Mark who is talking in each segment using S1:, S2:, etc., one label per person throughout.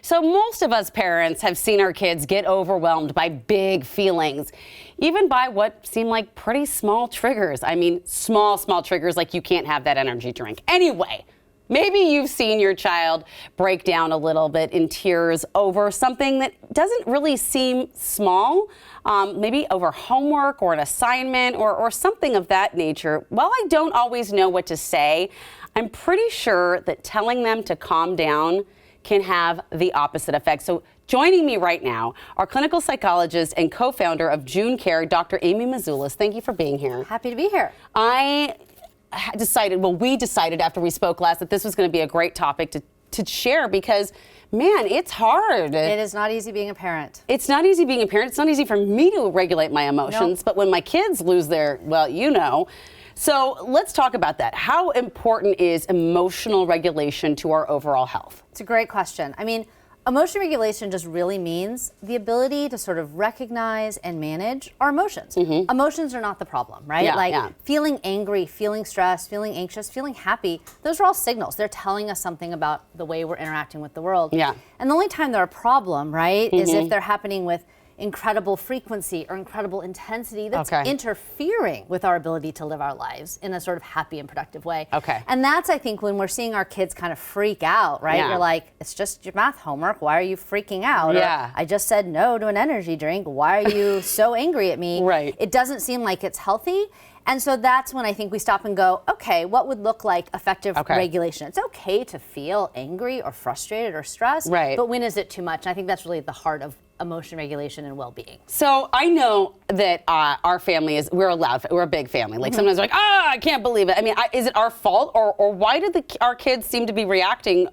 S1: So most of us parents have seen our kids get overwhelmed by big feelings, even by what seem like pretty small triggers. I mean, small triggers like you can't have that energy drink. Anyway, maybe you've seen your child break down a little bit in tears over something that doesn't really seem small, maybe over homework or an assignment or something of that nature. While I don't always know what to say, I'm pretty sure that telling them to calm down can have the opposite effect. So joining me right now, our clinical psychologist and co-founder of Joon Care, Dr. Amy Mezulis. Thank you for being here.
S2: Happy to be here.
S1: We decided after we spoke last that this was going to be a great topic to share because, man, it's hard.
S2: It is not easy being a parent.
S1: It's not easy being a parent. It's not easy for me to regulate my emotions. Nope. But when my kids lose their, well, you know. So let's talk about that. How important is emotional regulation to our overall health?
S2: It's a great question. I mean, emotion regulation just really means the ability to sort of recognize and manage our emotions. Mm-hmm. Emotions are not the problem, right? Feeling angry, feeling stressed, feeling anxious, feeling happy, those are all signals. They're telling us something about the way we're interacting with the world. Yeah. And the only time they're a problem, right, is if they're happening with incredible frequency or incredible intensity that's interfering with our ability to live our lives in a sort of happy and productive way. Okay. And that's, I think, when we're seeing our kids kind of freak out, right? Yeah. You're like, it's just your math homework. Why are you freaking out? Yeah. Or, I just said no to an energy drink. Why are you so angry at me? Right. It doesn't seem like it's healthy. And so that's when I think we stop and go, okay, what would look like effective regulation? It's okay to feel angry or frustrated or stressed, but when is it too much? And I think that's really at the heart of emotion regulation and well-being.
S1: So I know that our family we're a big family. Like sometimes we're like, I can't believe it. I mean, is it our fault or why did our kids seem to be reacting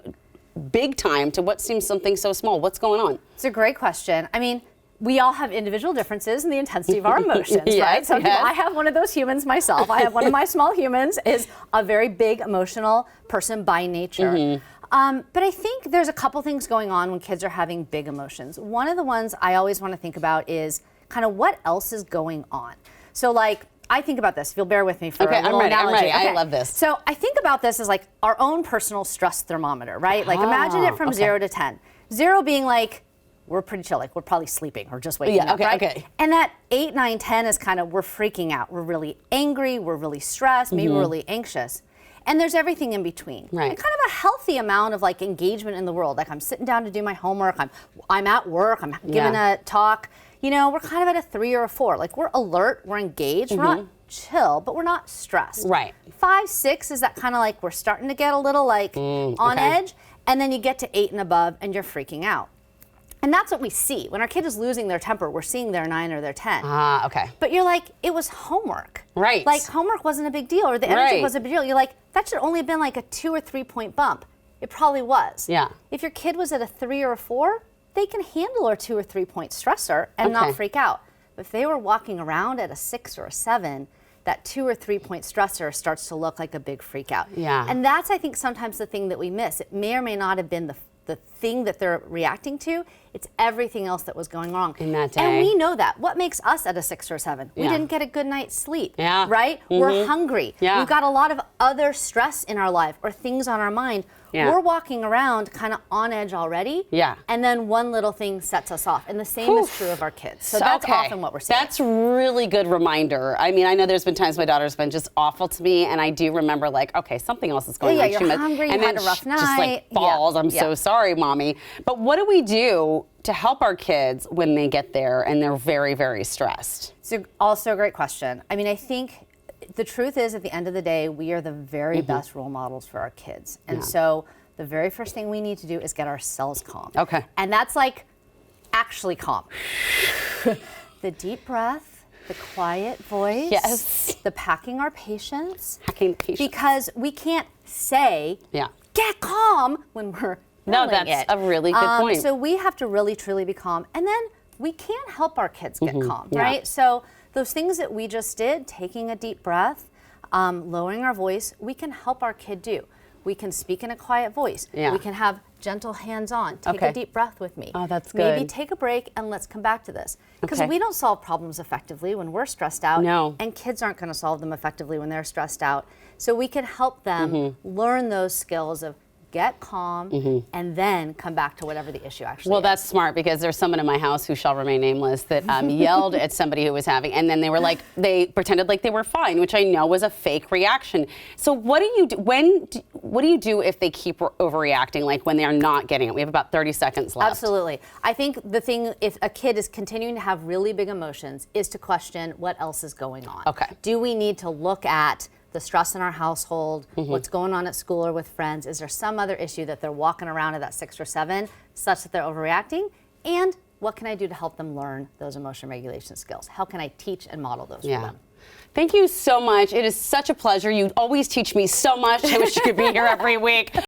S1: big time to what seems something so small? What's going on?
S2: It's a great question. I mean, we all have individual differences in the intensity of our emotions, right? So I have one of those humans myself. I have one of my small humans is a very big emotional person by nature. But I think there's a couple things going on when kids are having big emotions. One of the ones I always want to think about is kind of what else is going on. So like, I think about this, if you'll bear with me for a little analogy.
S1: I'm ready. I love this.
S2: So I think about this as like our own personal stress thermometer, right? Like imagine it from 0 to 10. 0 being like, we're pretty chill, like we're probably sleeping or just waking up, right? And at 8, 9, 10 is kind of, we're freaking out. We're really angry, we're really stressed, maybe we're really anxious. And there's everything in between. Right. And kind of a healthy amount of like engagement in the world. Like I'm sitting down to do my homework, I'm at work, I'm giving a talk. You know, we're kind of at a 3 or a 4. Like we're alert, we're engaged, we're not chill, but we're not stressed. Right. 5, 6 is that kind of like we're starting to get a little like on edge. And then you get to 8 and above and you're freaking out. And that's what we see. When our kid is losing their temper, we're seeing their 9 or their 10. But you're like, it was homework. Right. Like homework wasn't a big deal or the energy wasn't a big deal. You're like, that should only have been like a 2 or 3 point bump. It probably was. Yeah. If your kid was at a 3 or a 4, they can handle a 2 or 3 point stressor and not freak out. But if they were walking around at a 6 or a 7, that 2 or 3 point stressor starts to look like a big freak out. Yeah. And that's, I think, sometimes the thing that we miss. It may or may not have been the thing that they're reacting to, it's everything else that was going wrong. In that day. And we know that. What makes us at a 6 or 7? We didn't get a good night's sleep, right? We're hungry. We've got a lot of other stress in our life or things on our mind. We're walking around kind of on edge already, and then one little thing sets us off. And the same is true of our kids. So that's often what we're seeing.
S1: That's a really good reminder. I mean, I know there's been times my daughter's been just awful to me, and I do remember like, okay, something else is going on.
S2: You're hungry, you had a rough night.
S1: Just like falls, I'm so sorry, mommy. But what do we do to help our kids when they get there and they're very, very stressed?
S2: It's also a great question. I mean, I think the truth is, at the end of the day, we are the very best role models for our kids. And so the very first thing we need to do is get ourselves calm. Okay. And that's like actually calm. The deep breath, the quiet voice, the packing our patience. Because we can't say, get calm when we're
S1: that's a really good point.
S2: So we have to really, truly be calm. And then we can't help our kids get calm, right? So those things that we just did, taking a deep breath, lowering our voice, we can help our kid do. We can speak in a quiet voice. We can have gentle hands-on. Take a deep breath with me. Oh, that's good. Maybe take a break and let's come back to this. Because we don't solve problems effectively when we're stressed out. No. And kids aren't going to solve them effectively when they're stressed out. So we can help them learn those skills of get calm, and then come back to whatever the issue actually
S1: Well,
S2: is.
S1: that's smart, because there's someone in my house who shall remain nameless that yelled at somebody who was having, and then they were like, they pretended like they were fine, which I know was a fake reaction. So what do you do what do you do if they keep overreacting, like when they're not getting it? We have about 30 seconds left.
S2: Absolutely. I think the thing, if a kid is continuing to have really big emotions, is to question what else is going on.
S1: Okay.
S2: Do we need to look at the stress in our household, what's going on at school or with friends? Is there some other issue that they're walking around at that 6 or 7 such that they're overreacting? And what can I do to help them learn those emotion regulation skills? How can I teach and model those for them?
S1: Thank you so much. It is such a pleasure. You always teach me so much. I wish you could be here every week.